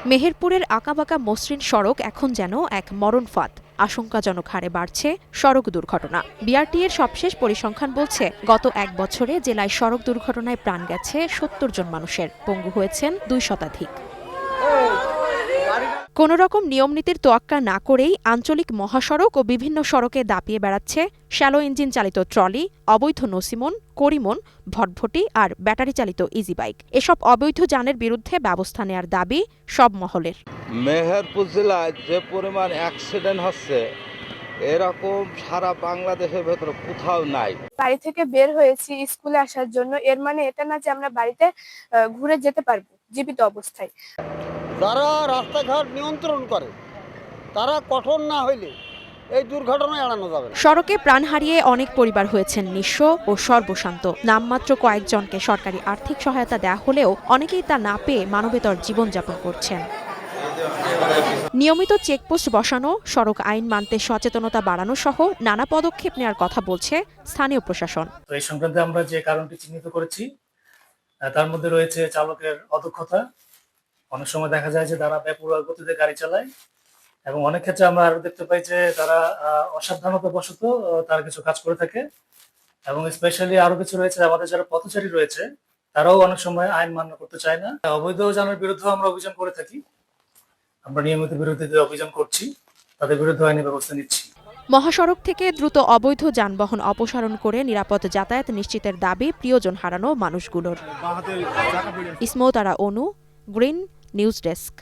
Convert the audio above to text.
মেহেরপুরের আঁকাবাঁকা মসৃণ সড়ক এখন যেন এক মরণ ফাঁদ। আশঙ্কাজনক হারে বাড়ছে সড়ক দুর্ঘটনা। বিআরটিএর সবশেষ পরিসংখ্যান বলছে, গত এক বছরে জেলায় সড়ক দুর্ঘটনায় প্রাণ গেছে ৭০ জন মানুষের, পঙ্গু হয়েছেন ২ শতাধিক। কোনো রকম নিয়মনীতির তোয়াক্কা না করেই আঞ্চলিক মহাসড়ক ও বিভিন্ন সড়কে দাপিয়ে বেড়াচ্ছে শ্যালো ইঞ্জিন চালিত ট্রলি, অবৈধ নসিমন, করিমন, ভটভটি আর ব্যাটারি চালিত ইজি বাইক। এসব অবৈধ যানের বিরুদ্ধে ব্যবস্থা নেয়ার দাবি সব মহলের। মেহেরপুর জেলায় যে পরিমাণ অ্যাক্সিডেন্ট হচ্ছে, এরকম সারা বাংলাদেশের ভেতরে কোথাও নাই। বাড়ি থেকে বের হয়েছি স্কুলে আসার জন্য, এর মানে এটা না যে আমরা বাড়িতে ঘুরে যেতে পারবো জীবিত অবস্থায়। যারা রাস্তাঘাট নিয়ন্ত্রণ করে তারা কঠোর না হইলে এই দুর্ঘটনা এড়ানো যাবে। সড়কে প্রাণ হারিয়ে অনেক পরিবার হয়েছেন নিঃস্ব ও সর্বশান্ত। নামমাত্র কয়েকজনকে সরকারি আর্থিক সহায়তা দেয়া হলেও অনেকেই তা না পেয়ে মানবেতর জীবনযাপন করছেন। নিয়মিত চেকপোস্ট বসানো, সড়ক আইন মানতে সচেতনতা বাড়ানো সহ নানা পদক্ষেপ নেওয়ার কথা বলছে স্থানীয় প্রশাসন। এই সংক্রান্তে আমরা যে কারণটি চিহ্নিত করেছি তার মধ্যে রয়েছে চালকের অদক্ষতা। অনেক সময় দেখা যায় যে তারা বেপরোয়া গতিতে গাড়ি চালায়, এবং অনেক ক্ষেত্রে আমরা আরো দেখতে পাই যে তারা অসাবধানতা বশত তারা কিছু কাজ করে থাকে। এবং স্পেশালি আরো কিছু রয়েছে, আমাদের যারা পথচারী রয়েছে তারাও অনেক সময় আইন মান্য করতে চায় না। অবৈধ যানের বিরুদ্ধে আমরা অভিযান করে থাকি, আমরা নিয়মিত বিরোধীদের অভিযান করছি, তাদের বিরুদ্ধে আইনি ব্যবস্থা নিচ্ছি। মহাসড়ক থেকে দ্রুত অবৈধ যানবাহন অপসারণ করে নিরাপদ যাতায়াত নিশ্চিতের দাবি প্রিয়জন হারানো মানুষগুলোর। ইসমত আরা অনু, গ্রিন নিউজ ডেস্ক।